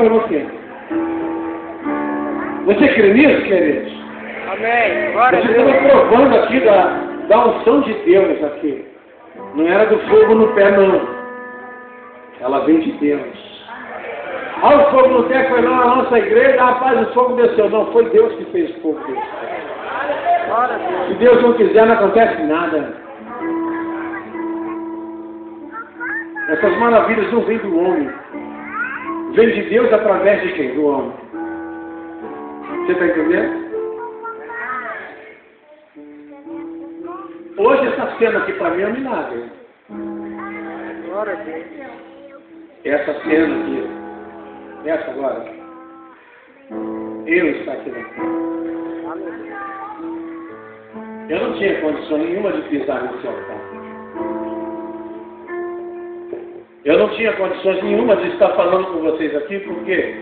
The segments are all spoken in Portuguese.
para você. Você crê nisso, queridos? Amém. Glória a Você Deus. estava provando aqui da unção de Deus aqui. Não era do fogo no pé, não. Ela vem de Deus. Ah, o fogo no pé foi lá na nossa igreja, rapaz, o fogo desceu. Não, foi Deus que fez o fogo descer. Glória a Deus. Se Deus não quiser, não acontece nada. Essas maravilhas não vêm do homem. Vem de Deus através de quem? Do homem. Você está entendendo? Hoje essa cena aqui para mim é um milagre. Glória a Deus. Essa cena aqui. Essa agora. Eu estou aqui dentro. Amém. Eu não tinha condição nenhuma de pisar nesse altar. Eu não tinha condições nenhuma de estar falando com vocês aqui, porque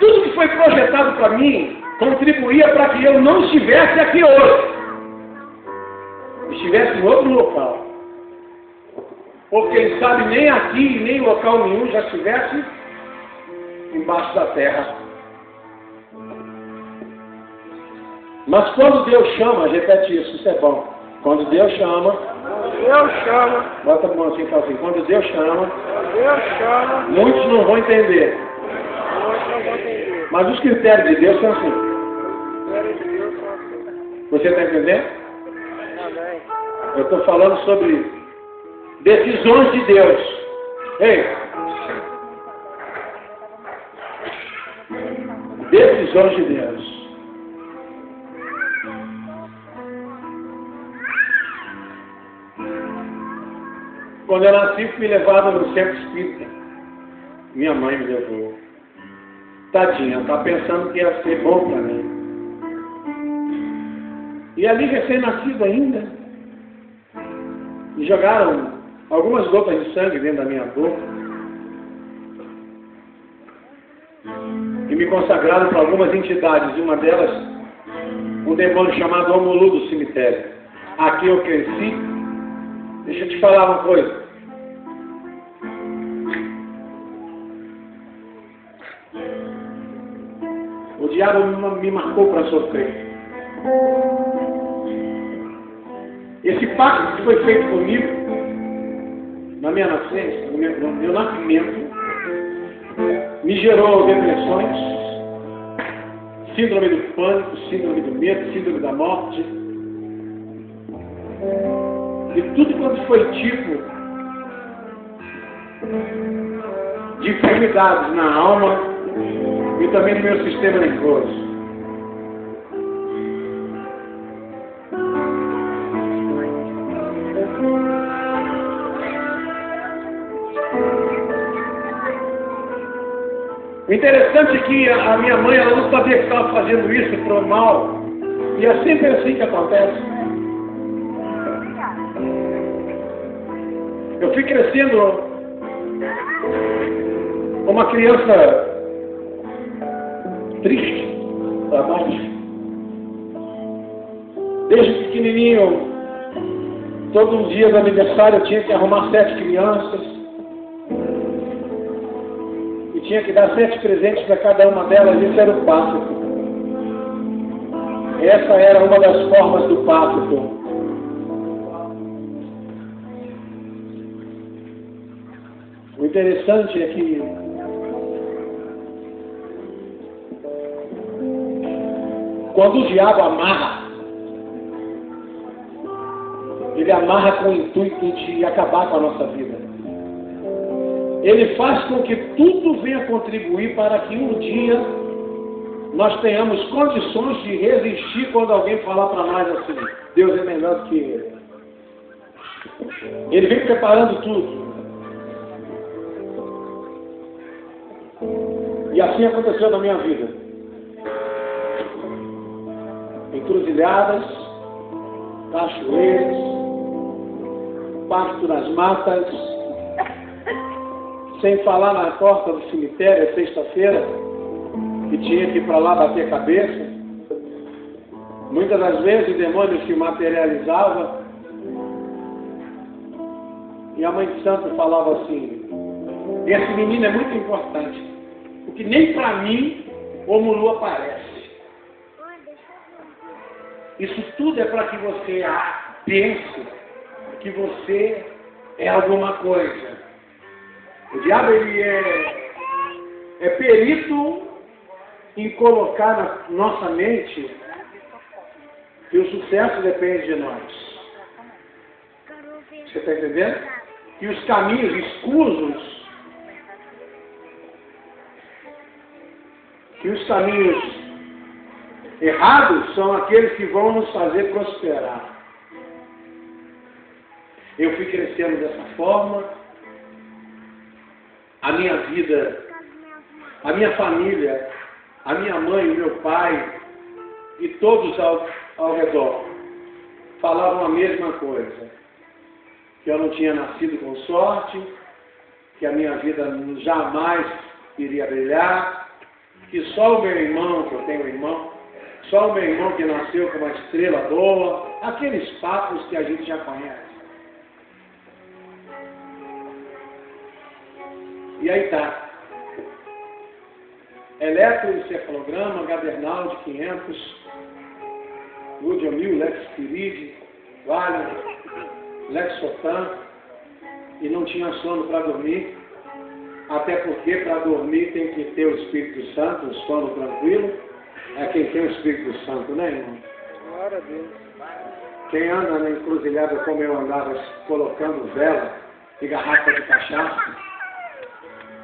tudo que foi projetado para mim contribuía para que eu não estivesse aqui hoje. Estivesse em outro local. Ou quem sabe nem aqui, nem em local nenhum já estivesse embaixo da terra. Mas quando Deus chama, repete isso é bom. Quando Deus chama, Deus chama. bota a mão assim e fala assim, quando Deus chama, Deus chama. muitos não vão entender. Nós não vamos entender. Mas os critérios de Deus são assim. Glória a Deus. Amém. Você está entendendo? Eu estou falando sobre decisões de Deus. Ei! Decisões de Deus. Quando eu nasci, fui levado no centro espírita. Minha mãe me levou. Tadinha, tá pensando que ia ser bom para mim. E ali, recém-nascido ainda, me jogaram algumas gotas de sangue dentro da minha boca e me consagraram para algumas entidades. Uma delas, um demônio chamado Omulu do cemitério. Aqui eu cresci. Deixa eu te falar uma coisa. O diabo me marcou para sofrer. Esse pacto que foi feito comigo, na minha nascença, no meu nascimento, me gerou depressões, síndrome do pânico, síndrome do medo, síndrome da morte. E tudo quanto foi tipo de enfermidades na alma e também no meu sistema nervoso. O interessante é que a minha mãe, ela não sabia que estava fazendo isso para o mal. E é sempre assim que acontece. Eu fui crescendo uma criança triste, para baixo. Desde pequenininho, todo um dia do aniversário eu tinha que arrumar 7 crianças. E tinha que dar 7 presentes para cada uma delas. Isso era o pacto. Essa era uma das formas do pacto. O interessante é que quando o diabo amarra, ele amarra com o intuito de acabar com a nossa vida. Ele faz com que tudo venha contribuir para que um dia nós tenhamos condições de resistir quando alguém falar para nós assim, Deus é melhor do que ele. Ele vem preparando tudo. E assim aconteceu na minha vida. Encruzilhadas, cachoeiras, pasto nas matas, sem falar na porta do cemitério, sexta-feira, que tinha que ir para lá bater cabeça. Muitas das vezes o demônio se materializava e a Mãe de Santo falava assim, Esse menino é muito importante, porque nem para mim o Mulu aparece. Isso tudo é para que você pense que você é alguma coisa. O diabo ele é perito em colocar na nossa mente que o sucesso depende de nós. Você está entendendo? E os caminhos escusos, que os caminhos errados são aqueles que vão nos fazer prosperar. Eu fui crescendo dessa forma, a minha vida, a minha família, a minha mãe, o meu pai e todos ao redor falavam a mesma coisa. Que eu não tinha nascido com sorte, que a minha vida jamais iria brilhar, que só o meu irmão, que eu tenho um irmão, só o meu irmão que nasceu com uma estrela boa, aqueles papos que a gente já conhece. E aí tá. Eletroencefalograma, Gadernal de 500, Ludiamil, Lexpirid, Valium, Lexotan, e não tinha sono para dormir, até porque para dormir tem que ter o Espírito Santo, um sono tranquilo. É quem tem o Espírito Santo, né, irmão? Glória a Deus. Quem anda na encruzilhada como eu andava, colocando vela e garrafa de cachaça,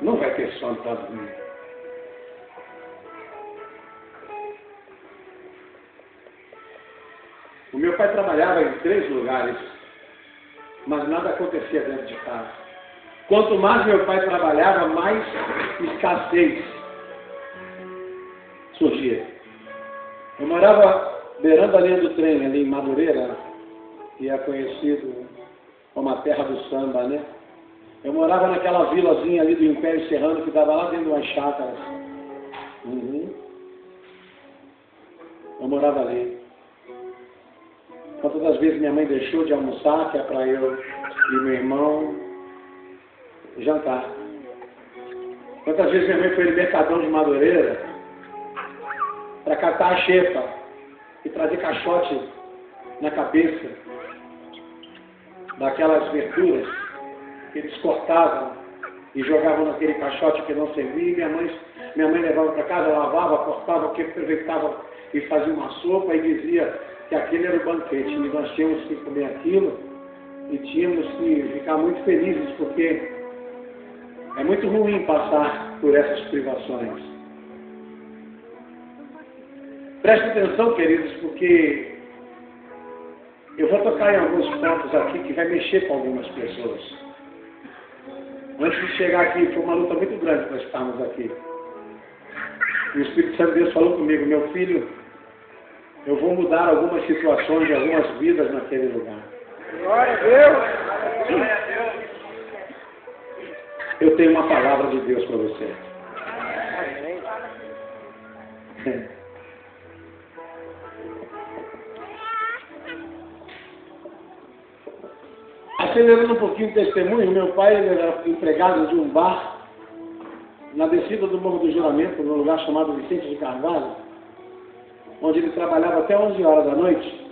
não vai ter sono para dormir. O meu pai trabalhava em 3 lugares, mas nada acontecia dentro de casa. Quanto mais meu pai trabalhava, mais escassez surgia. Eu morava beirando a linha do trem, ali em Madureira, que é conhecido como a terra do samba, né? Eu morava naquela vilazinha ali do Império Serrano, que estava lá dentro de umas chácaras. Eu morava ali. Quantas das vezes minha mãe deixou de almoçar, que é para eu e meu irmão jantar. Quantas vezes minha mãe foi no Mercadão de Madureira para catar a xepa e trazer caixote na cabeça daquelas verduras que eles cortavam e jogavam naquele caixote que não servia. E minha mãe levava para casa, lavava, cortava, que aproveitava e fazia uma sopa e dizia que aquele era o banquete. E nós tínhamos que comer aquilo e tínhamos que ficar muito felizes, porque é muito ruim passar por essas privações. Prestem atenção, queridos, porque eu vou tocar em alguns pontos aqui que vai mexer com algumas pessoas. Antes de chegar aqui, foi uma luta muito grande para estarmos aqui. E o Espírito Santo de Deus falou comigo: meu filho, eu vou mudar algumas situações de algumas vidas naquele lugar. Glória a Deus. Eu tenho uma palavra de Deus para você. Amém. Acelerando um pouquinho o testemunho, meu pai era empregado de um bar na descida do Morro do Juramento, num lugar chamado Vicente de Carvalho, onde ele trabalhava até 11 horas da noite.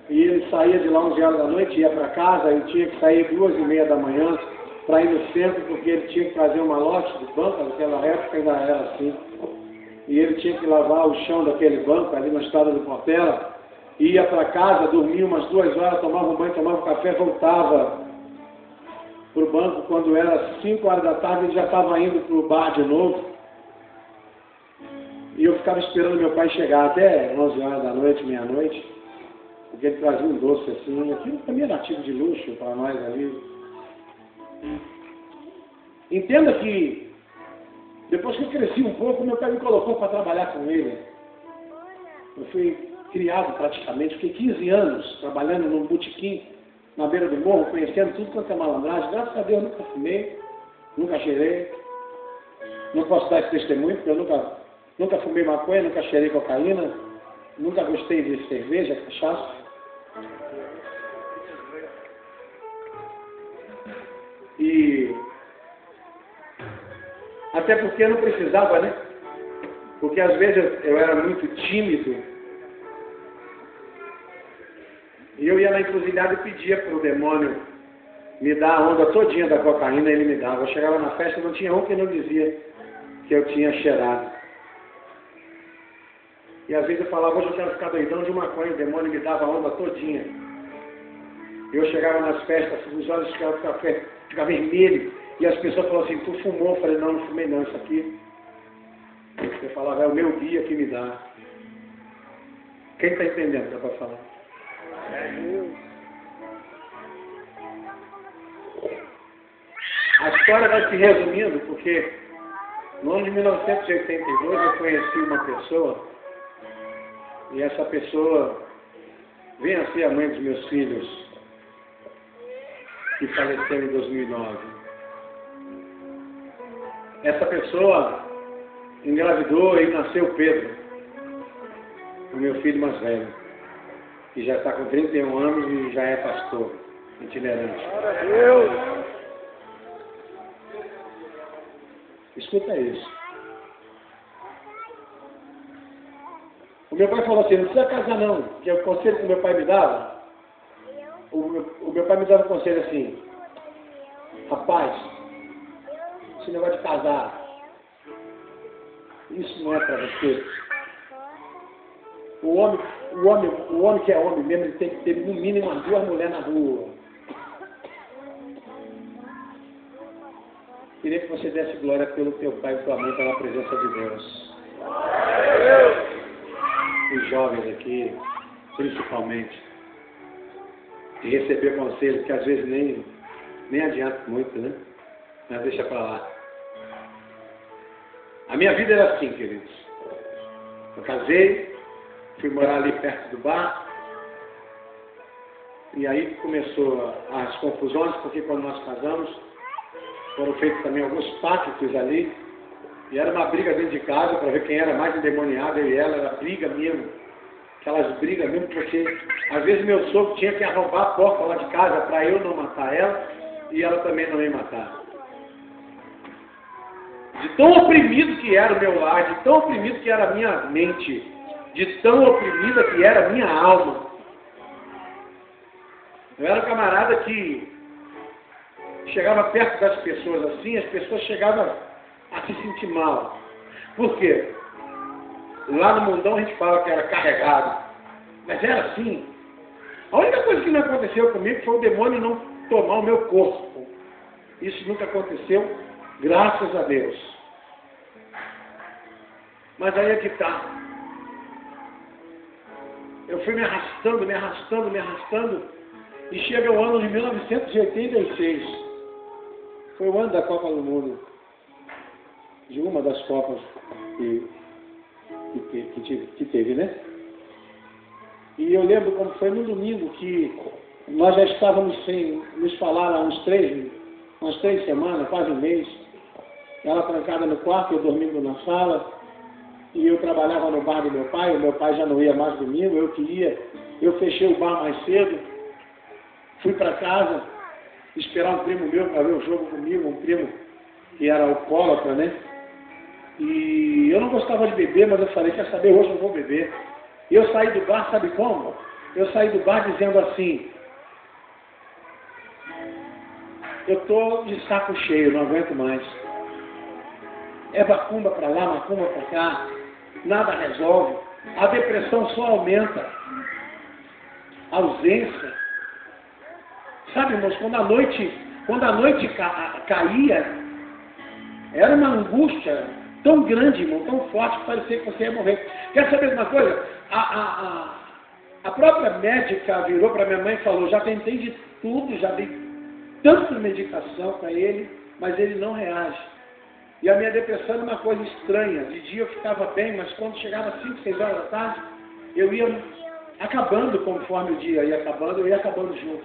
E ele saía de lá 11 horas da noite, ia para casa e tinha que sair 2h30 da manhã para ir no centro, porque ele tinha que fazer uma lote do banco, naquela época ainda era assim. E ele tinha que lavar o chão daquele banco ali na estrada do Portela. Ia para casa, dormia umas 2 horas, tomava um banho, tomava um café, voltava para o banco. Quando era 5 horas da tarde, ele já estava indo para o bar de novo. E eu ficava esperando meu pai chegar até 11 horas da noite, meia-noite, porque ele trazia um doce assim. Aquilo também era artigo de luxo para nós ali. Entenda que, depois que eu cresci um pouco, meu pai me colocou para trabalhar com ele. Eu fui criado praticamente, fiquei 15 anos trabalhando num botequim na beira do morro, conhecendo tudo quanto é malandragem. Graças a Deus, nunca fumei, nunca cheirei. Não posso dar esse testemunho, porque eu nunca fumei maconha, nunca cheirei cocaína, nunca gostei de cerveja, cachaça. E Até porque eu não precisava, né? Porque às vezes eu era muito tímido. E eu ia na encruzilhada e pedia para o demônio me dar a onda todinha da cocaína, ele me dava. Eu chegava na festa e não tinha um que não dizia que eu tinha cheirado. E às vezes eu falava, hoje eu quero ficar doidão de maconha, o demônio me dava a onda todinha. E eu chegava nas festas, os olhos ficavam vermelhos, e as pessoas falavam assim, tu fumou? Eu falei, não, não fumei não, isso aqui. Eu falava, é o meu guia que me dá. Quem está entendendo? Dá para falar? A história vai se resumindo, porque no ano de 1982 eu conheci uma pessoa, e essa pessoa vem a ser a mãe dos meus filhos, que faleceu em 2009. Essa pessoa engravidou e nasceu Pedro, o meu filho mais velho, que já está com 31 anos e já é pastor itinerante. Glória a Deus. Escuta isso. O meu pai falou assim, não precisa casar não, que é o conselho que o meu pai me dava. O meu pai me dava um conselho assim, rapaz, esse negócio de casar, isso não é para você. O homem que é homem mesmo, ele tem que ter no mínimo umas 2 mulheres na rua. Queria que você desse glória pelo teu pai e tua mãe, pela presença de Deus. Os jovens aqui, principalmente, de receber conselho, que às vezes nem adianta muito, né? Mas deixa pra lá. A minha vida era assim, queridos. Eu casei, fui morar ali perto do bar, e aí começou as confusões, porque quando nós casamos, foram feitos também alguns pactos ali, e era uma briga dentro de casa para ver quem era mais endemoniado, eu e ela, era briga mesmo, aquelas brigas mesmo, porque às vezes meu sogro tinha que arrombar a porta lá de casa para eu não matar ela, e ela também não ia matar. De tão oprimido que era o meu lar, de tão oprimido que era a minha mente, de tão oprimida que era a minha alma. Eu era um camarada que chegava perto das pessoas assim, as pessoas chegavam a se sentir mal. Por quê? Lá no mundão a gente fala que era carregado, mas era assim. A única coisa que não aconteceu comigo foi o demônio não tomar o meu corpo. Isso nunca aconteceu, graças a Deus. Mas aí é que está. Eu fui me arrastando, e chega o ano de 1986. Foi o ano da Copa do Mundo. De uma das Copas que teve, né? E eu lembro como foi no domingo que nós já estávamos sem nos falar há umas 3 semanas, quase um mês. Ela trancada no quarto, eu dormindo na sala. E eu trabalhava no bar do meu pai, o meu pai já não ia mais domingo, eu fechei o bar mais cedo, fui para casa, esperar um primo meu para ver o jogo comigo, um primo que era alcoólatra, né? E eu não gostava de beber, mas eu falei, quer saber, hoje eu vou beber. E eu saí do bar, sabe como? Eu saí do bar dizendo assim, eu estou de saco cheio, não aguento mais. É macumba para lá, macumba para cá, nada resolve. A depressão só aumenta. A ausência. Sabe, irmãos, quando a noite caía, era uma angústia tão grande, irmão, tão forte, que parecia que você ia morrer. Quer saber uma coisa? A própria médica virou para minha mãe e falou, já tentei de tudo, já dei tanta medicação para ele, mas ele não reage. E a minha depressão era uma coisa estranha. De dia eu ficava bem, mas quando chegava 5, 6 horas da tarde, eu ia acabando conforme o dia ia acabando, eu ia acabando junto.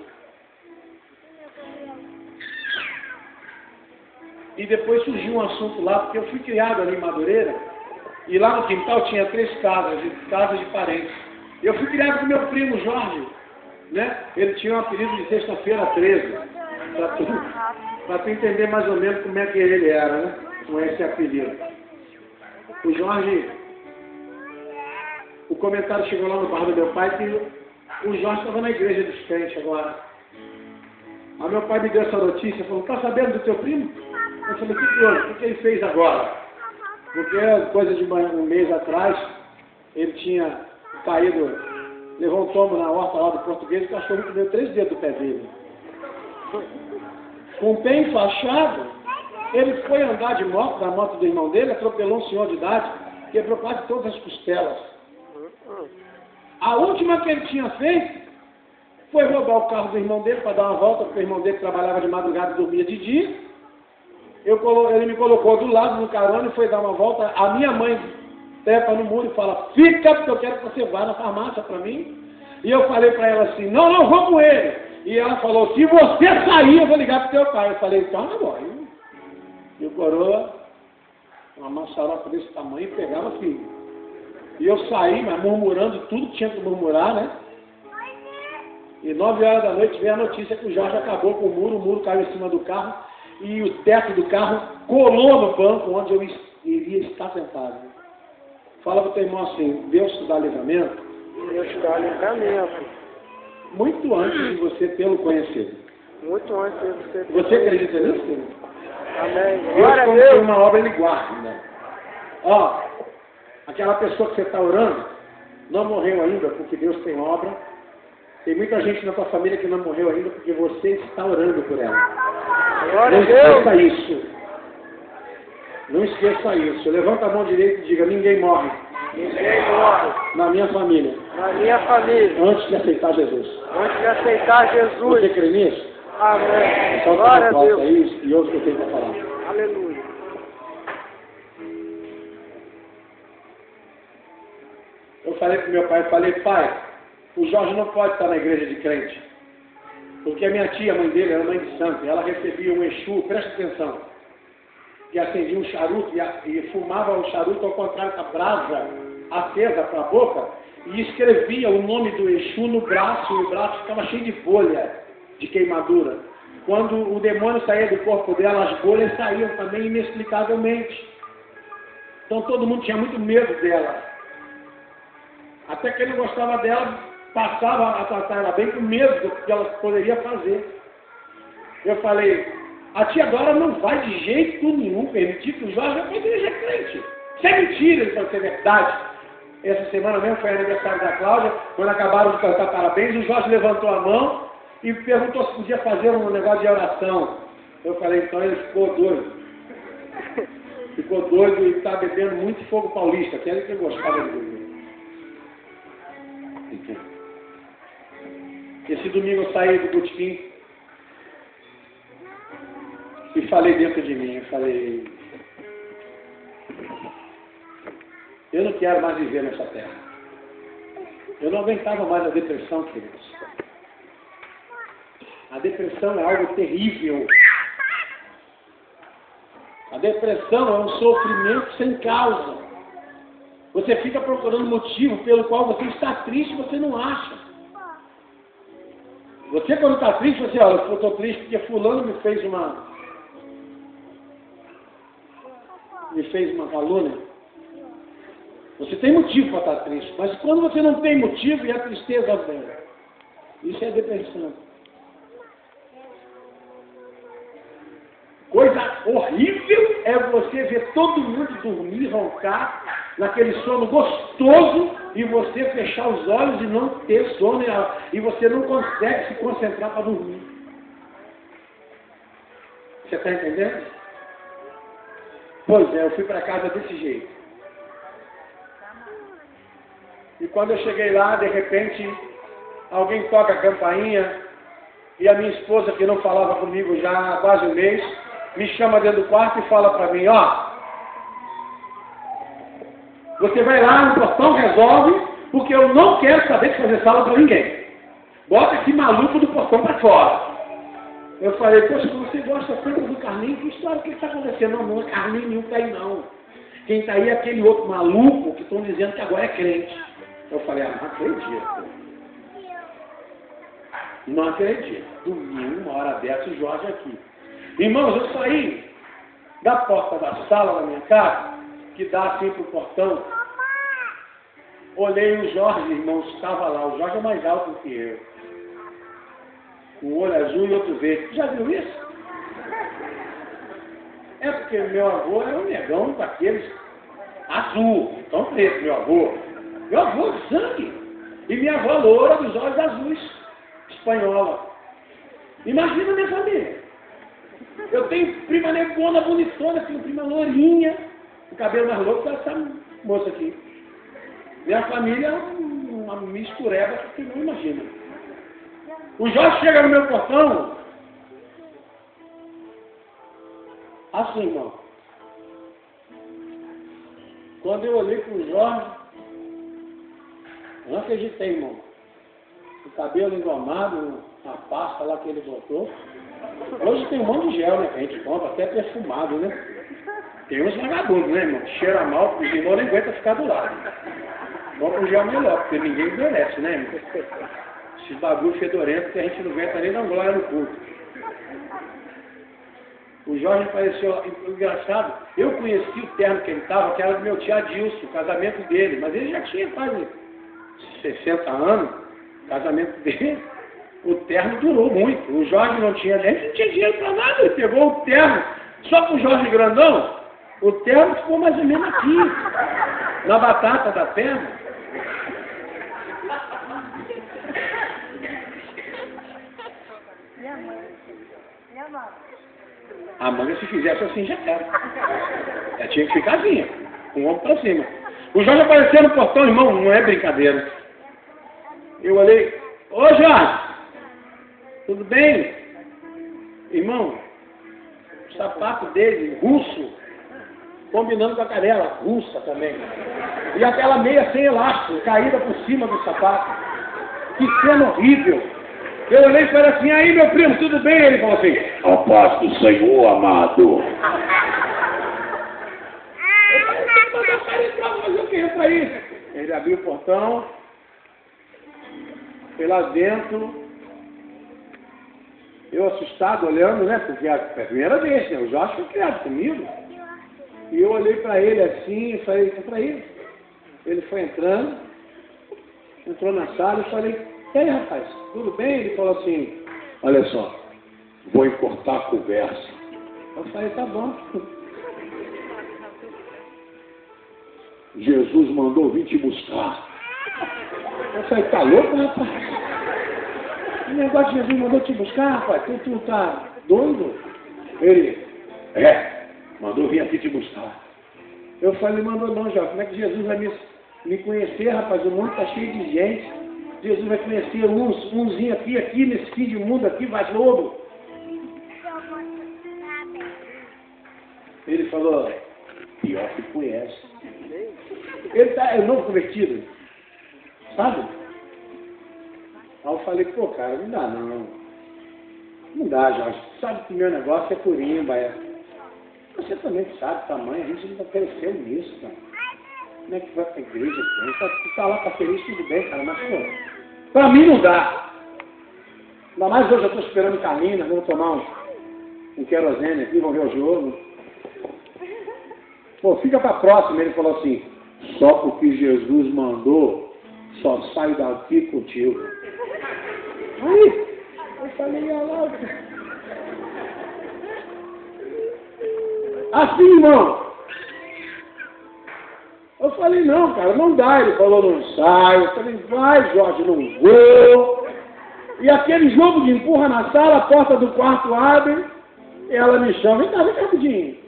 E depois surgiu um assunto lá, porque eu fui criado ali em Madureira, e lá no quintal tinha 3 casas de parentes. Eu fui criado com meu primo Jorge, né? Ele tinha um apelido de sexta-feira 13, para tu entender mais ou menos como é que ele era, né? com esse apelido. O Jorge, o comentário chegou lá no bar do meu pai que o Jorge estava na igreja dos crentes agora. Aí meu pai me deu essa notícia, falou, tá sabendo do teu primo? Eu falei, o que ele fez agora? Porque coisa de um mês atrás, ele tinha caído, levou um tombo na horta lá do português, o cachorro comeu 3 dedos do pé dele. Com o pé enfaixado, ele foi andar de moto, da moto do irmão dele, atropelou um senhor de idade, quebrou quase todas as costelas. A última que ele tinha feito foi roubar o carro do irmão dele para dar uma volta, porque o irmão dele trabalhava de madrugada e dormia de dia. Ele me colocou do lado no carona e foi dar uma volta. A minha mãe trepa no muro e fala, fica, porque eu quero que você vá na farmácia para mim. E eu falei para ela assim, não, vou com ele. E ela falou, se você sair, eu vou ligar para o teu pai. Eu falei, então tá bom. E o coroa, uma maçaroca desse tamanho, pegava filho. E eu saí, mas murmurando tudo que tinha que murmurar, né? E 9 horas da noite veio a notícia que o Jorge acabou com o muro caiu em cima do carro e o teto do carro colou no banco onde eu iria estar sentado. Fala para o teu irmão assim, Deus te dá livramento? Deus te dá livramento. Muito antes de você tê-lo conhecido. Muito antes de você tê-lo. Você acredita nisso? Amém. Deus, quando tem uma obra, Ele guarda. Né? Ó, aquela pessoa que você está orando, não morreu ainda porque Deus tem obra. Tem muita gente na tua família que não morreu ainda porque você está orando por ela. Glória Não a Deus. esqueça isso. Não esqueça isso. Levanta a mão direita e diga, ninguém morre. Ninguém morre. Na minha família. Na minha família. Antes de aceitar Jesus. Antes de aceitar Jesus. Você crê nisso? Amém. Então, Glória a Deus. Aí e ouve o que eu tenho para falar. Aleluia. Eu falei para meu pai, pai, o Jorge não pode estar na igreja de crente. Porque a minha tia, a mãe dele, era mãe de santo, e ela recebia um Exu, presta atenção, que acendia um charuto e fumava o charuto ao contrário da brasa acesa para a boca, e escrevia o nome do Exu no braço, e o braço ficava cheio de bolha de queimadura. Quando o demônio saía do corpo dela, as bolhas saíam também inexplicavelmente. Então todo mundo tinha muito medo dela. Até que ele não gostava dela, passava a tratar ela bem com medo do que ela poderia fazer. Eu falei, a tia agora não vai de jeito nenhum permitir que o Jorge vá para a igreja crente. Isso é mentira, isso pode ser verdade. Essa semana mesmo foi aniversário da Cláudia, quando acabaram de cantar parabéns, o Jorge levantou a mão e perguntou se podia fazer um negócio de oração. Eu falei, então ele ficou doido. Ficou doido e está bebendo muito fogo paulista, que era que ele gostava de beber. Esse domingo eu saí do botequim e falei dentro de mim, eu falei, eu não quero mais viver nessa terra. Eu não aguentava mais a depressão, queridos. A depressão é algo terrível. A depressão é um sofrimento sem causa. Você fica procurando motivo pelo qual você está triste e você não acha. Você quando está triste, você olha, eu estou triste porque fulano me fez uma calúnia. Você tem motivo para estar triste, mas quando você não tem motivo e a tristeza vem, isso é depressão. Coisa horrível é você ver todo mundo dormir, roncar, naquele sono gostoso, e você fechar os olhos e não ter sono, e você não consegue se concentrar para dormir. Você está entendendo? Pois é, eu fui para casa desse jeito. E quando eu cheguei lá, de repente, alguém toca a campainha, e a minha esposa, que não falava comigo já há quase um mês, me chama dentro do quarto e fala para mim, ó, você vai lá no portão, resolve, porque eu não quero saber de fazer sala para ninguém. Bota esse maluco do portão para fora. Eu falei, poxa, você gosta tanto do Carlinhos, que história que está acontecendo? Não, não é Carlinhos nenhum está aí não. Quem está aí é aquele outro maluco que estão dizendo que agora é crente. Eu falei, não acredito. Não acredito. Domingo, uma hora dessa, o Jorge aqui. Irmãos, eu saí da porta da sala da minha casa, que dá assim para o portão. Olhei o Jorge, irmão, estava lá. O Jorge é mais alto do que eu. Um olho azul e outro verde. Já viu isso? É porque meu avô era um negão daqueles azul, tão preto, meu avô. Meu avô de sangue. E minha avó loura dos olhos azuis, espanhola. Imagina a minha família. Eu tenho prima negona, bonitona, tenho prima lourinha, o cabelo mais louco que essa moça aqui. Minha família é uma mistureba que você não imagina. O Jorge chega no meu portão, assim, irmão. Quando eu olhei para o Jorge, eu não acreditei, irmão. O cabelo engomado, a pasta lá que ele botou. Hoje tem um monte de gel, né, que a gente compra, até perfumado, né? Tem uns vagabundos, né, irmão? Cheira mal, os irmãos não aguentam ficar do lado. Compra um gel melhor, porque ninguém merece, né, irmão? Esses bagulho fedorento que a gente não aguenta nem dar glória no culto. O Jorge apareceu engraçado. Eu conheci o terno que ele estava, que era do meu tio Adilson, o casamento dele. Mas ele já tinha quase 60 anos, o casamento dele. O terno durou muito. O Jorge não tinha, a gente não tinha dinheiro para nada. Ele pegou o terno, só com o Jorge grandão, o terno ficou mais ou menos aqui, na batata da perna. A manga, se fizesse assim, já era. Ela tinha que ficar assim, com o ombro para cima. O Jorge apareceu no portão, irmão, não é brincadeira. Eu olhei, ô Jorge, tudo bem? Irmão, o sapato dele, russo, combinando com a canela, russa também. E aquela meia sem elástico, caída por cima do sapato. Que cena horrível. Eu olhei para ele assim, aí meu primo, tudo bem? Ele falou assim, a paz do Senhor, amado. Ele abriu o portão, foi lá dentro, eu assustado, olhando, né? Porque é a primeira vez, né? O Jorge foi criado comigo. E eu olhei para ele assim e falei, é para ele. Ele foi entrando, entrou na sala e falei, e aí, rapaz, tudo bem? Ele falou assim, olha só, vou encurtar a conversa. Eu falei, tá bom. Jesus mandou vir te buscar. Eu falei, tá louco, rapaz? Que negócio de Jesus mandou te buscar, rapaz? Tu tá doido? Ele, mandou vir aqui te buscar. Eu falei, mandou não, Jorge, como é que Jesus vai me conhecer, rapaz? O mundo tá cheio de gente. Jesus vai conhecer umzinho aqui, nesse fim de mundo aqui, vai lobo. Ele falou, pior que conhece. Ele é novo convertido, sabe? Aí eu falei, pô, cara, não dá não. Não dá, Jorge. Sabe que meu negócio é corimba, é. Você também sabe o tamanho, a gente não cresceu nisso, cara. Como é que vai pra igreja? Tu tá lá pra feliz, tudo bem, cara, mas pô, pra mim não dá. Ainda mais hoje eu tô esperando Carlinha, vamos tomar um querosene aqui, vamos ver o jogo. Pô, fica pra próxima. Ele falou assim, só porque Jesus mandou, só saio daqui contigo. Aí, eu falei, olha lá. Assim, irmão. Eu falei, não, cara, não dá. Ele falou, não sai. Eu falei, vai, Jorge, não vou. E aquele jogo de empurra na sala, a porta do quarto abre, e ela me chama, vem cá rapidinho.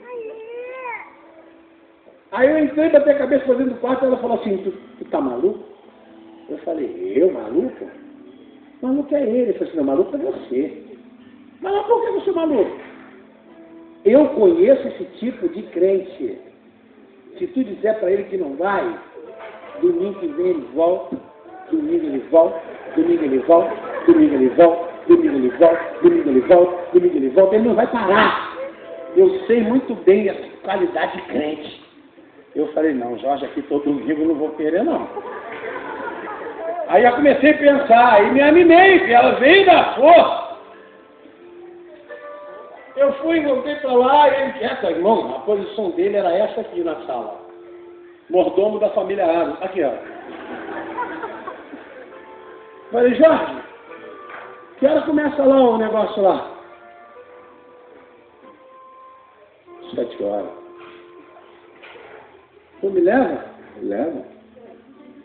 Aí eu entrei, botei a cabeça pra dentro do quarto, e ela falou assim, tu tá maluco? Eu falei, eu, maluco? Maluco é ele. Eu falei assim, não, maluco é você. Mas por que você é maluco? Eu conheço esse tipo de crente. Se tu disser para ele que não vai, domingo que vem ele volta, domingo ele volta, domingo ele volta, domingo ele volta, domingo ele volta, domingo ele volta, domingo ele volta, ele não vai parar. Eu sei muito bem a qualidade de crente. Eu falei, não, Jorge, aqui todo domingo eu não vou querer, não. Aí eu comecei a pensar, aí me animei, que ela veio da força. Eu fui, voltei para lá e ele quieto, irmão, a posição dele era essa aqui na sala. Mordomo da família Adams. Aqui, ó. Falei, Jorge, que hora começa lá o negócio lá? 7 horas. Tu me leva? Leva.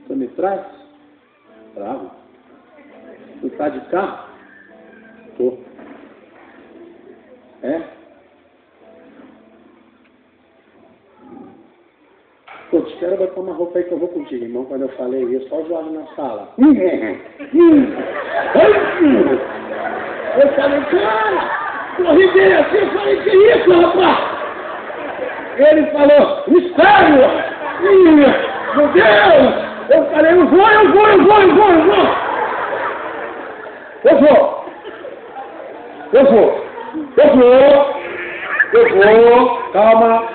Tu me traz? Trago. Tu tá de carro? Tô. É? Pô, te espera botar uma roupa aí que eu vou contigo, irmão. Quando eu falei isso, só o Jorge na sala. Eu falei, cara, corri dele assim, eu falei, que isso, rapaz? Ele falou, mistério! Meu Deus! Eu falei, eu vou! Calma,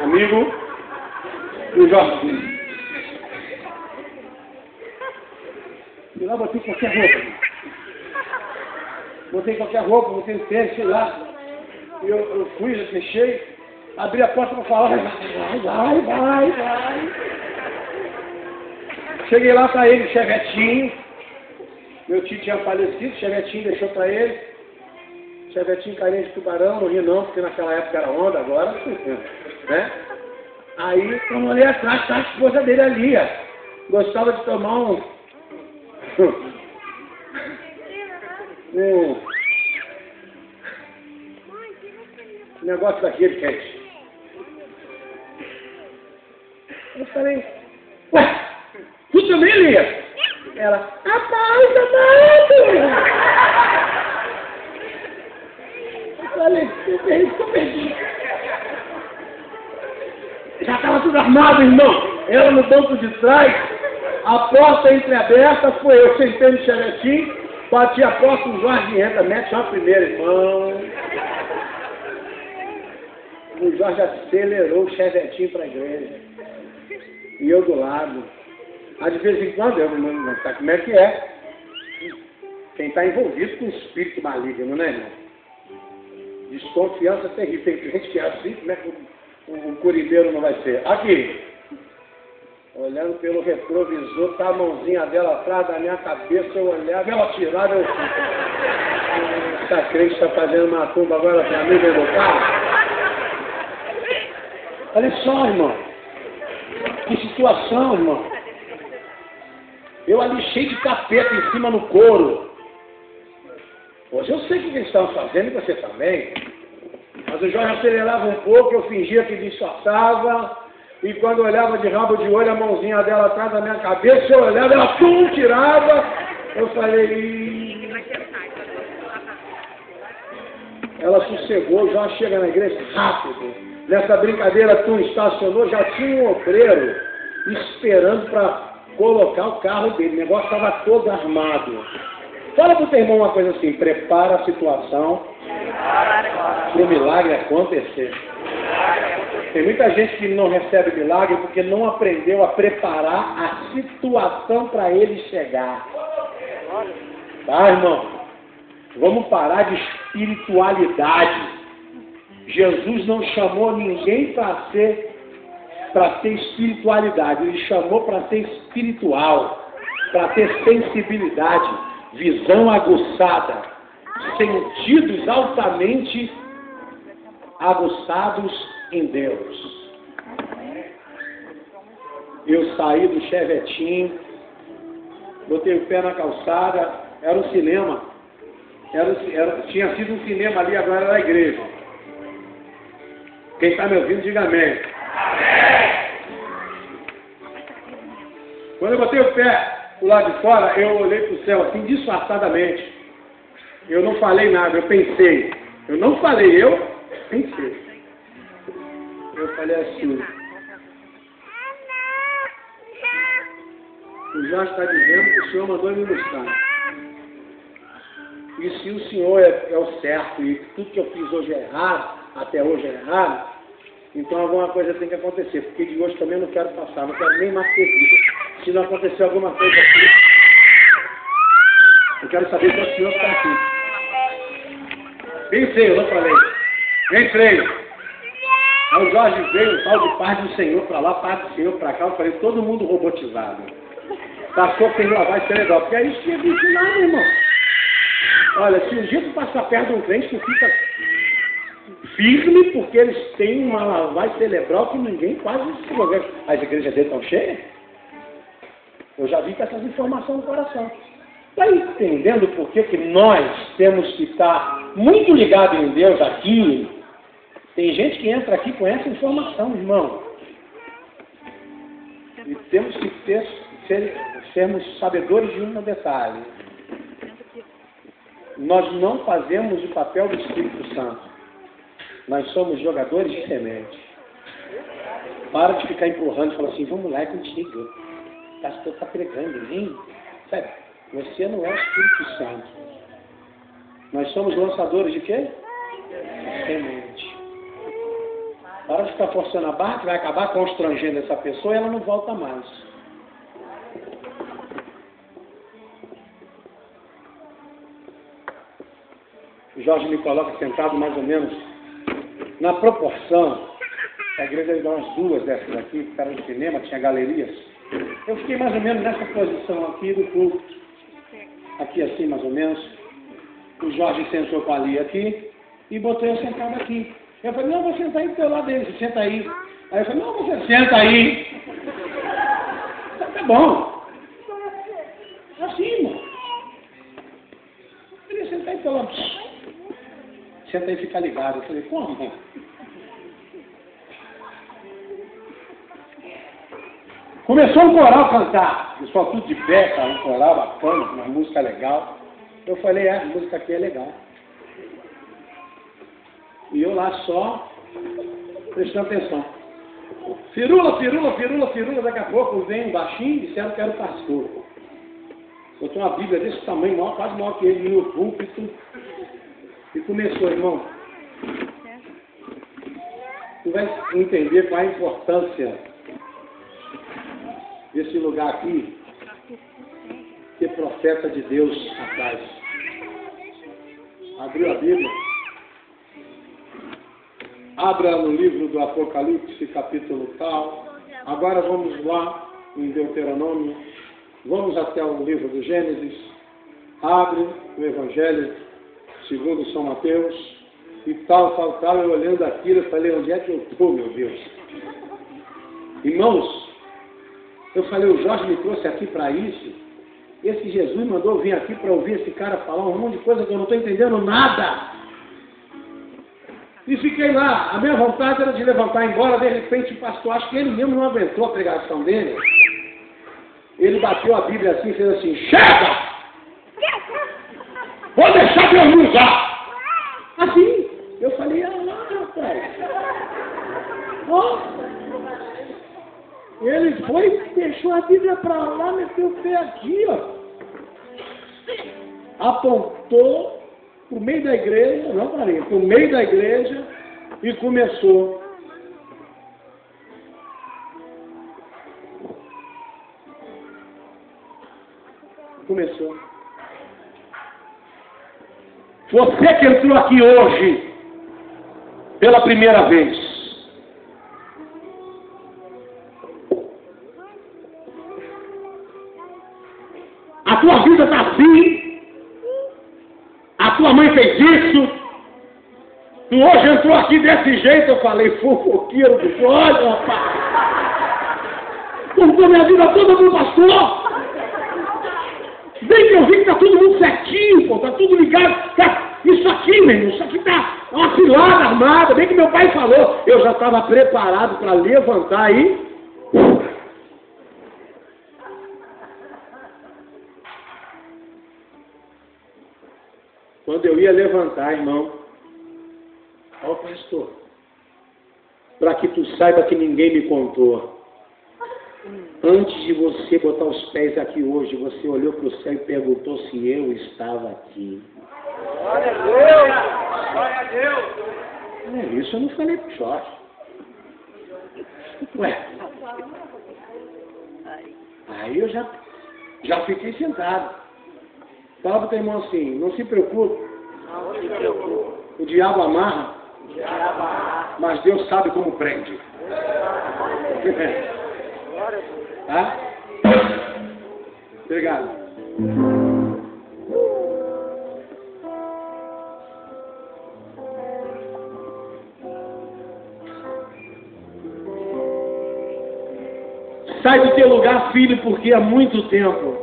amigo, e Jorge. E lá botei qualquer roupa. Botei o tênis, sei lá. Eu fui, eu fechei, abri a porta para falar, vai. Cheguei lá para ele, Chevetinho. Meu tio tinha falecido, Chevetinho deixou para ele. Chevetinho carinha de tubarão, não ri não, porque naquela época era onda, agora, né? Aí, quando eu olhei atrás, tá a esposa dele ali, ó. Gostava de tomar um negócio daquele quente. Eu falei, ué, tu também, Lia? Ela, rapaz, amado! Eu falei, eu perdi. Já estava tudo armado, irmão. Ela no banco de trás, a porta entreaberta, foi eu sentei no Chevetinho, bati a porta, o Jorge entra, mete uma primeira, irmão. O Jorge acelerou o Chevetinho para a igreja. E eu do lado. Aí de vez em quando, eu não sei como é que é. Quem está envolvido com espírito maligno, né, irmão? Desconfiança terrível. Tem gente que é assim, como é que o curibeiro não vai ser? Aqui. Olhando pelo retrovisor, tá a mãozinha dela atrás da minha cabeça, eu olhava, ela tirava, eu... Essa crente está fazendo uma tumba agora para mim, dentro do carro? Olha só, irmão. Que situação, irmão. Eu ali cheio de capeta em cima no couro. Hoje eu sei o que eles estavam fazendo e você também. Mas o Jorge acelerava um pouco, eu fingia que disfarçava. E quando eu olhava de rabo de olho, a mãozinha dela atrás da minha cabeça, eu olhava, ela pum, tirava. Eu falei... Ela sossegou, já chega na igreja rápido. Nessa brincadeira, tu estacionou, já tinha um obreiro esperando para colocar o carro dele. O negócio estava todo armado. Fala para o teu irmão uma coisa assim, prepara a situação para o milagre acontecer. Tem muita gente que não recebe milagre porque não aprendeu a preparar a situação para ele chegar. Tá, irmão? Vamos parar de espiritualidade. Jesus não chamou ninguém para ter espiritualidade. Ele chamou para ser espiritual, para ter sensibilidade, visão aguçada, sentidos altamente aguçados em Deus. Eu saí do Chevetinho, botei o pé na calçada, era um cinema, tinha sido um cinema ali, agora era a igreja. Quem está me ouvindo, diga amém. Quando eu botei o pé do lado de fora, eu olhei para o céu assim, disfarçadamente. Eu não falei nada, eu pensei. Eu não falei, eu pensei. Eu falei assim, o Jorge está dizendo que o Senhor mandou me buscar. E se o Senhor é o certo e tudo que eu fiz hoje é errado, até hoje é errado, então alguma coisa tem que acontecer, porque de hoje também eu não quero passar, não quero nem mais ter vida. Se não acontecer alguma coisa aqui, eu quero saber se o Senhor está aqui. Bem feio, eu não falei. Bem feio. Aí o Jorge veio, um tal de paz do Senhor para lá, paz do Senhor para cá. Eu falei, todo mundo robotizado. Passou por lavar cerebral, porque é isso que é ensinado, irmão. Olha, se um dia tu passar perto de um crente, tu fica firme, porque eles têm uma lavagem cerebral que ninguém quase se envolve. As igrejas dele estão cheias? Eu já vi com essas informações no coração. Está entendendo por que nós temos que estar muito ligados em Deus aqui? Tem gente que entra aqui com essa informação, irmão. E temos que sermos sabedores de um detalhe. Nós não fazemos o papel do Espírito Santo. Nós somos jogadores de semente. Para de ficar empurrando e falar assim, vamos lá, é contigo. O pastor está pregando, hein? Sabe, você não é o Espírito Santo. Nós somos lançadores de quê? Semente. Para de ficar forçando a barra, que vai acabar constrangendo essa pessoa e ela não volta mais. O Jorge me coloca sentado mais ou menos na proporção. A igreja dá umas duas dessas aqui, que era de cinema, tinha galerias. Eu fiquei mais ou menos nessa posição aqui do culto. Aqui assim, mais ou menos. O Jorge sentou com a Lia aqui e botou eu sentado aqui. Eu falei, não, vou sentar aí do teu lado dele, você senta aí. Aí eu falei, não, você senta aí. Tá bom. Assim, irmão. Eu queria sentar aí do teu lado. Senta aí e fica ligado. Eu falei, como, irmão? Começou um coral a cantar. Pessoal tudo de pé, tá? Um coral bacana, uma música legal. Eu falei, a música aqui é legal. E eu lá só, prestando atenção. Firula, firula, firula, firula. Daqui a pouco vem um baixinho e disseram que era o pastor. Botou uma Bíblia desse tamanho, maior, quase maior que ele, no púlpito. E começou, irmão. Tu vai entender qual a importância desse lugar aqui, ter profeta de Deus atrás. Abriu a Bíblia. Abra no livro do Apocalipse, capítulo tal. Agora vamos lá em Deuteronômio. Vamos até o livro do Gênesis. Abre o Evangelho segundo São Mateus. E tal. Eu olhando aquilo, eu falei, onde é que eu estou, meu Deus? Irmãos, eu falei, o Jorge me trouxe aqui para isso. Esse Jesus mandou vir aqui para ouvir esse cara falar um monte de coisa que eu não estou entendendo nada. E fiquei lá. A minha vontade era de levantar e ir embora. De repente, o pastor, acho que ele mesmo não aguentou a pregação dele. Ele bateu a Bíblia assim e fez assim, chega! Vou deixar Deus me usar! Assim. Eu falei, lá, rapaz. Ele foi, deixou a Bíblia para lá, meteu o pé aqui, ó. Apontou pro meio da igreja, não parei, pro meio da igreja e começou. Você que entrou aqui hoje, pela primeira vez, a tua vida está assim, a tua mãe fez isso, tu hoje entrou aqui desse jeito, eu falei, fofoqueiro do olho, rapaz, contou minha vida toda pro pastor, bem que eu vi que tá todo mundo certinho, pô, tá tudo ligado, tá, isso aqui, meu irmão, isso aqui tá uma cilada armada, bem que meu pai falou, eu já estava preparado para levantar aí. Quando eu ia levantar, irmão, ó pastor, para que tu saiba que ninguém me contou. Antes de você botar os pés aqui hoje, você olhou para o céu e perguntou se eu estava aqui. Glória a Deus! Glória a Deus! É isso, eu não falei pro Jorge. Ué. Aí eu já fiquei sentado. Fala pro teu irmão assim, não se preocupe. Não se preocupe. O diabo amarra, mas Deus sabe como prende. Tá? Obrigado. Sai do teu lugar, filho, porque há muito tempo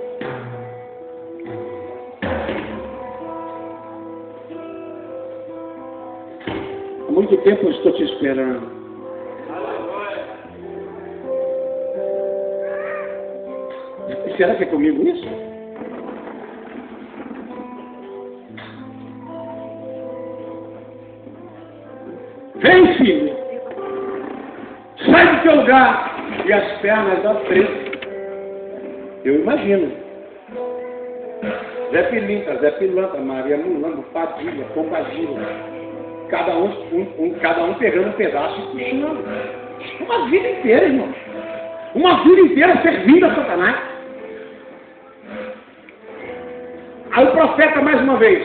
eu estou te esperando. Será que é comigo isso? Vem, filho! Sai do teu lugar! E as pernas da frente. Eu imagino. Zé Pilantra, Maria Mulambo, Padilha, Pompadilha. Cada um pegando um pedaço e puxando. Uma vida inteira, irmão. Uma vida inteira servindo a Satanás. Aí o profeta, mais uma vez.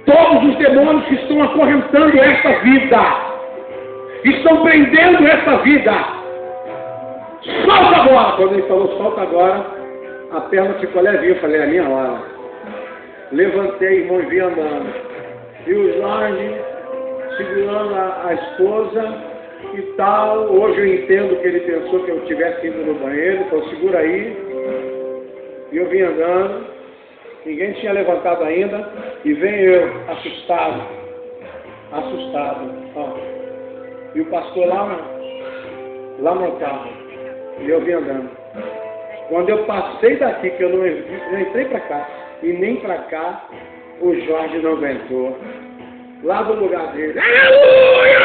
Todos os demônios que estão acorrentando esta vida, estão prendendo esta vida. Solta agora! Quando ele falou solta agora, a perna ficou levinha. Eu falei, é a minha hora. Levantei, irmão, e vim andando. E o Jorge segurando a esposa e tal. Hoje eu entendo que ele pensou que eu tivesse ido no banheiro. Então segura aí. E eu vim andando. Ninguém tinha levantado ainda. E vem eu, assustado. Ó. E o pastor lá no carro. E eu vim andando. Quando eu passei daqui, que eu não entrei para cá e nem para cá, o Jorge não aguentou. Lá do lugar dele. Aleluia!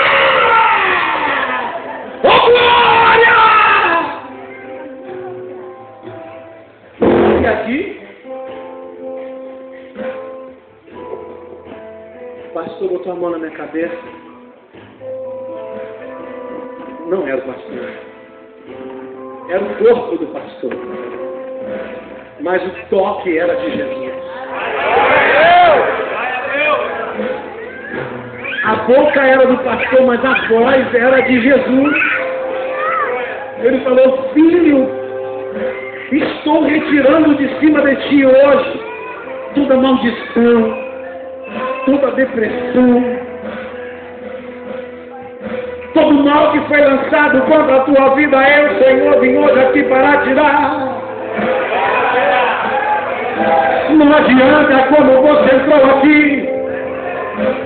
Oh, glória! E aqui, o pastor botou a mão na minha cabeça. Não era o pastor. Era o corpo do pastor. Mas o toque era de Jesus. A boca era do pastor, mas a voz era de Jesus. Ele falou, filho, estou retirando de cima de ti hoje toda maldição, toda depressão, todo mal que foi lançado contra a tua vida. Eu, Senhor, vim hoje aqui para tirar. Não adianta como você entrou aqui.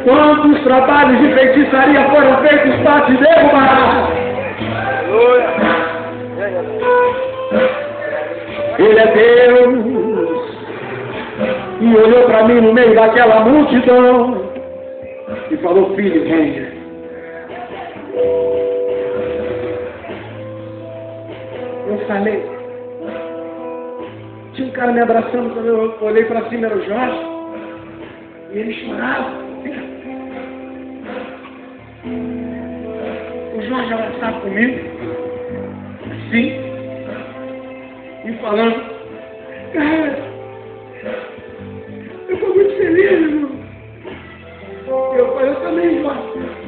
Quantos trabalhos de feitiçaria foram feitos para te derrubar? Ele é Deus. E olhou para mim no meio daquela multidão e falou, filho, venha. Eu falei, tinha um cara me abraçando. Quando eu olhei para cima, era o Jorge. E ele chorava. O Jorge abraçava comigo, assim, e falando, cara, eu estou muito feliz, irmão. Eu falei, eu também, Jorge.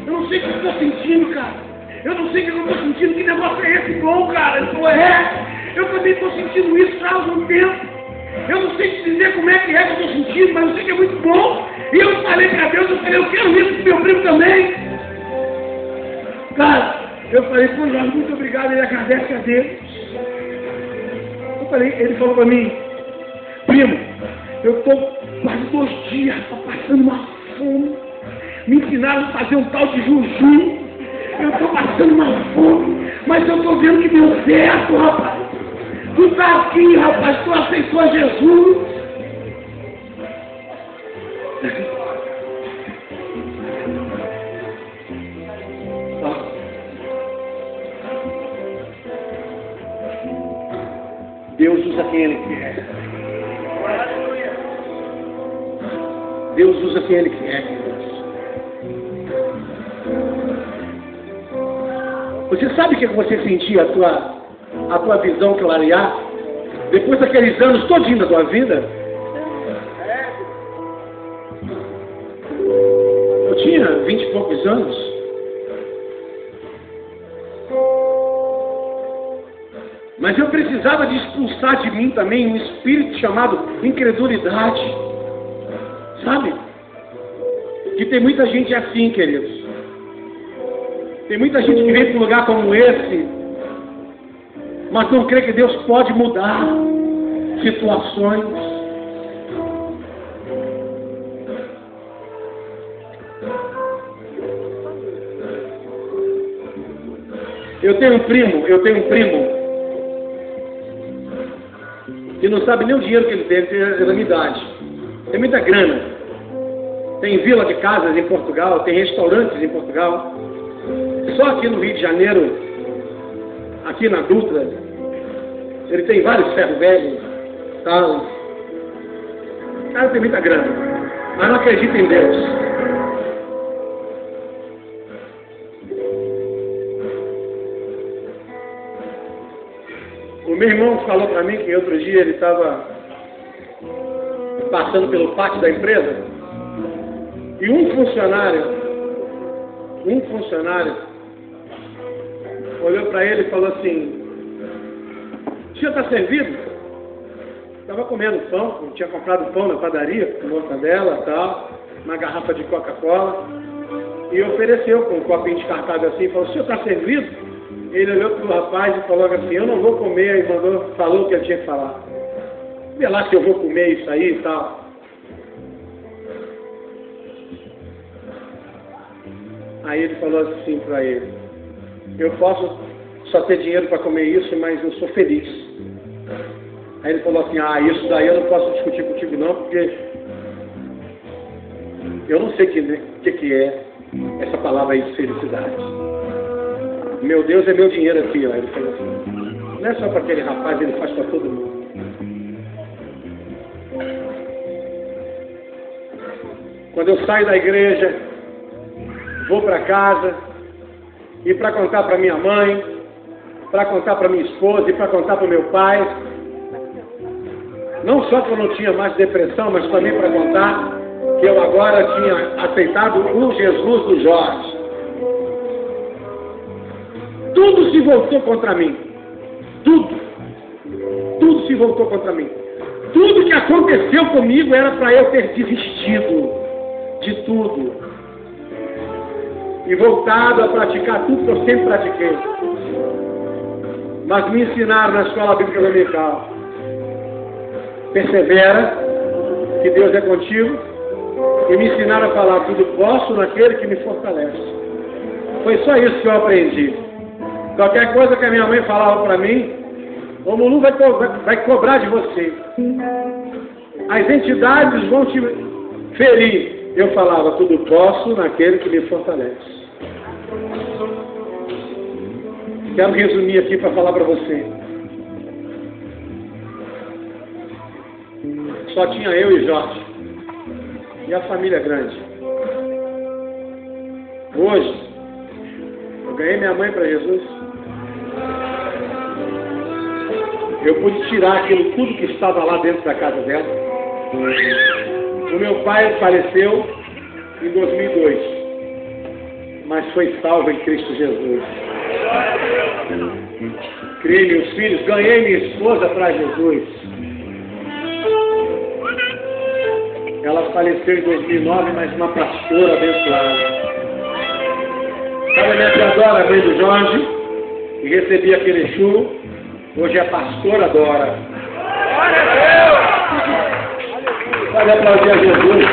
Eu não sei o que eu estou sentindo, cara. Eu não sei o que eu estou sentindo. Que negócio é esse bom, cara? Ele falou, eu também estou sentindo isso já há algum tempo. Eu não sei te dizer como é que eu estou sentindo, mas eu sei que é muito bom. E eu falei para Deus, eu quero isso pro meu primo também. Cara, eu falei, pô, Jorge, muito obrigado. Ele agradece a Deus. Eu falei, ele falou para mim, primo, eu estou quase 2 dias, estou passando uma fome. Me ensinaram a fazer um tal de juju. Eu estou passando uma fome, mas eu estou vendo que deu certo, rapaz. Tu está aqui, rapaz, tu aceitou Jesus. Deus usa quem Ele quer. Deus usa quem Ele quer, queridos. Você sabe o que você sentia, a tua visão clarear? Depois daqueles anos todinho da tua vida? tinha 20 e poucos anos. Mas eu precisava de expulsar de mim também um espírito chamado incredulidade. Sabe? Que tem muita gente assim, queridos. Tem muita gente que vem para um lugar como esse, mas não crê que Deus pode mudar situações. Eu tenho um primo que não sabe nem o dinheiro que ele tem, ele é da minha idade. Tem muita grana. Tem vila de casas em Portugal, tem restaurantes em Portugal. Só aqui no Rio de Janeiro, aqui na Dutra, ele tem vários ferros velhos, tal. O cara tem muita grana, mas não acredita em Deus. O meu irmão falou para mim que outro dia ele estava passando pelo pátio da empresa e um funcionário olhou para ele e falou assim: o senhor está servido? Estava comendo pão, tinha comprado pão na padaria, com mortadela e tal, uma garrafa de Coca-Cola, e ofereceu com um copinho descartável assim, falou: o senhor está servido? Ele olhou para o rapaz e falou assim: eu não vou comer, e falou o que ele tinha que falar. Vê lá se eu vou comer isso aí e tal. Aí ele falou assim para ele: eu posso só ter dinheiro para comer isso, mas eu sou feliz. Aí ele falou assim: isso daí eu não posso discutir contigo não, porque eu não sei o que é essa palavra aí de felicidade. Meu Deus é meu dinheiro aqui, ó. Ele falou assim: não é só para aquele rapaz, ele faz para todo mundo. Quando eu saio da igreja, vou para casa, e para contar para minha mãe, para contar para minha esposa e para contar para o meu pai, não só que eu não tinha mais depressão, mas também para contar que eu agora tinha aceitado o Jesus do Jorge. Tudo se voltou contra mim. Tudo se voltou contra mim. Tudo que aconteceu comigo era para eu ter desistido de tudo e voltado a praticar tudo que eu sempre pratiquei. Mas me ensinaram na escola bíblica dominical: persevera, que Deus é contigo, e me ensinaram a falar: tudo posso naquele que me fortalece. Foi só isso que eu aprendi. Qualquer coisa que a minha mãe falava para mim, o Mulu vai cobrar de você. As entidades vão te ferir. Eu falava: tudo posso naquele que me fortalece. Quero resumir aqui para falar para você. Só tinha eu e Jorge. E a família grande. Hoje, eu ganhei minha mãe para Jesus. Eu pude tirar aquilo tudo que estava lá dentro da casa dela. O meu pai faleceu em 2002, mas foi salvo em Cristo Jesus. Criei meus filhos, ganhei minha esposa para Jesus. Ela faleceu em 2009, mas uma pastora abençoada. Sabe a minha tia Dora, mãe do Jorge, e recebi aquele Exu, hoje é pastora Dora. Glória a Deus! Pode aplaudir a Jesus.